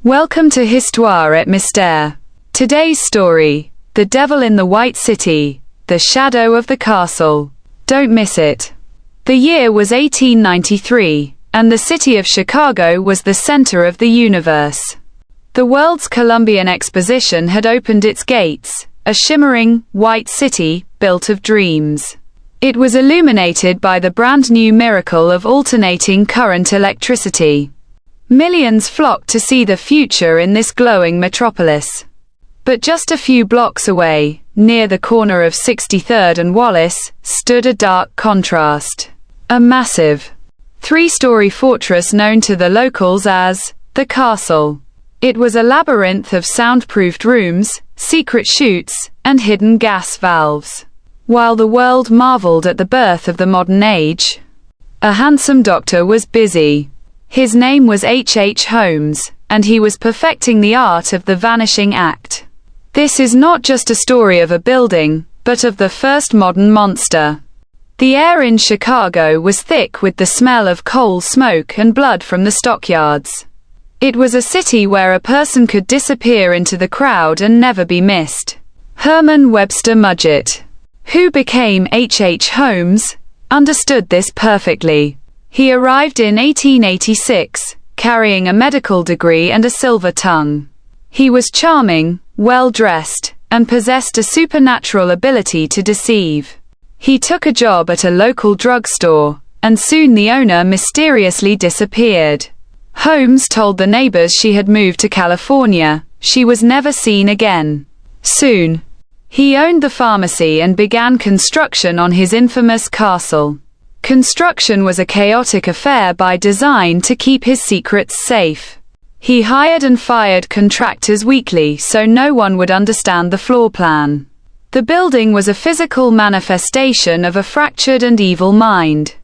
Welcome to Histoire et Mystere. Today's story, The Devil in the White City, The Shadow of the Castle. Don't miss it. The year was 1893, and the city of Chicago was the center of the universe. The world's Columbian Exposition had opened its gates, a shimmering, white city, built of dreams. It was illuminated by the brand-new miracle of alternating current electricity. Millions flocked to see the future in this glowing metropolis. But just a few blocks away, near the corner of 63rd and Wallace, stood a dark contrast. A massive, three-story fortress known to the locals as the Castle. It was a labyrinth of soundproofed rooms, secret chutes, and hidden gas valves. While the world marveled at the birth of the modern age, a handsome doctor was busy. His name was Holmes, and he was perfecting the art of the vanishing act. This is not just a story of a building, but of the first modern monster. The air in Chicago was thick with the smell of coal smoke and blood from the stockyards. It was a city where a person could disappear into the crowd and never be missed. Herman Webster Mudgett, who became Holmes, understood this perfectly. He arrived in 1886, carrying a medical degree and a silver tongue. He was charming, well-dressed, and possessed a supernatural ability to deceive. He took a job at a local drugstore, and soon the owner mysteriously disappeared. Holmes told the neighbors she had moved to California. She was never seen again. Soon, he owned the pharmacy and began construction on his infamous castle. Construction was a chaotic affair by design to keep his secrets safe. He hired and fired contractors weekly so no one would understand the floor plan. The building was a physical manifestation of a fractured and evil mind.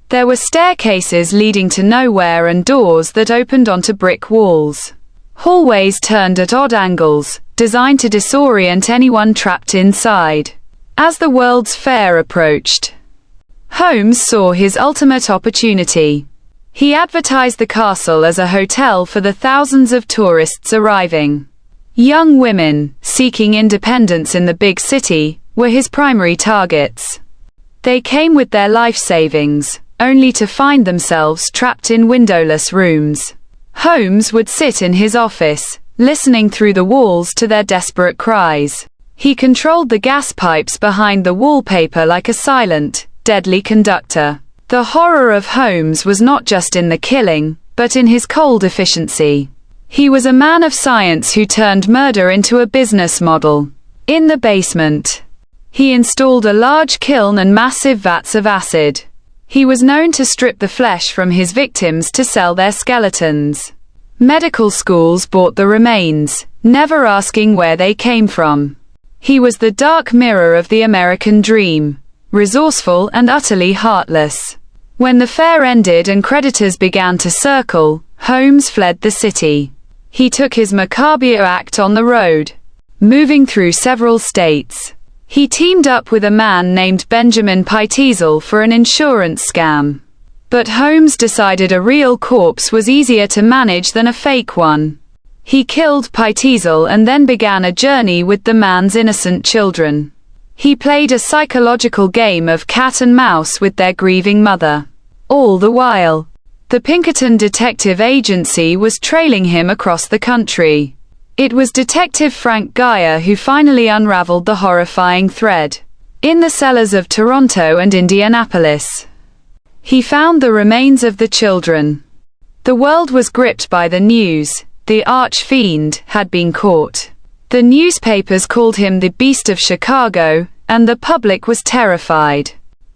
There were staircases leading to nowhere and doors that opened onto brick walls. Hallways turned at odd angles, designed to disorient anyone trapped inside. As the World's Fair approached, Holmes saw his ultimate opportunity. He advertised the castle as a hotel for the thousands of tourists arriving. Young women, seeking independence in the big city, were his primary targets. They came with their life savings, only to find themselves trapped in windowless rooms. Holmes would sit in his office, listening through the walls to their desperate cries. He controlled the gas pipes behind the wallpaper like a silent, deadly conductor. The horror of Holmes was not just in the killing, but in his cold efficiency. He was a man of science who turned murder into a business model. In the basement, he installed a large kiln and massive vats of acid. He was known to strip the flesh from his victims to sell their skeletons. Medical schools bought the remains, never asking where they came from. He was the dark mirror of the American dream, resourceful and utterly heartless. When the fair ended and creditors began to circle, Holmes fled the city. He took his macabre act on the road, moving through several states. He teamed up with a man named Benjamin Pitezel for an insurance scam. But Holmes decided a real corpse was easier to manage than a fake one. He killed Pitezel and then began a journey with the man's innocent children. He played a psychological game of cat and mouse with their grieving mother. All the while, the Pinkerton Detective Agency was trailing him across the country. It was Detective Frank Geyer who finally unraveled the horrifying thread. In the cellars of Toronto and Indianapolis, he found the remains of the children. The world was gripped by the news. The arch-fiend had been caught. The newspapers called him the Beast of Chicago, and the public was terrified.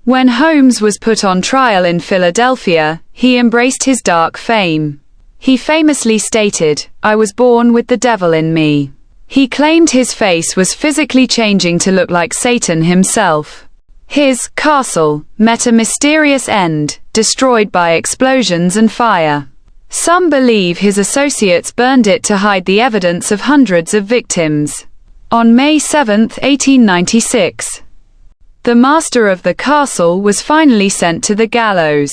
When Holmes was put on trial in Philadelphia, he embraced his dark fame. He famously stated, "I was born with the devil in me." He claimed his face was physically changing to look like Satan himself. His castle met a mysterious end, destroyed by explosions and fire. Some believe his associates burned it to hide the evidence of hundreds of victims. On May 7, 1896, the master of the castle was finally sent to the gallows.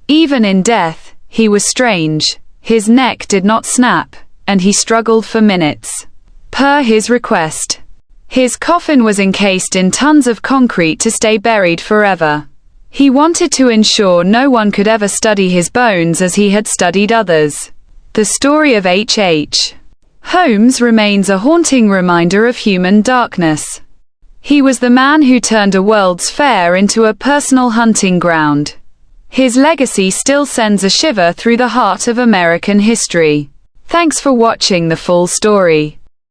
Even in death, he was strange. His neck did not snap, and he struggled for minutes. Per his request, his coffin was encased in tons of concrete to stay buried forever. He wanted to ensure no one could ever study his bones as he had studied others. The story of H.H. Holmes remains a haunting reminder of human darkness. He was the man who turned a World's Fair into a personal hunting ground. His legacy still sends a shiver through the heart of American history. Thanks for watching the full story.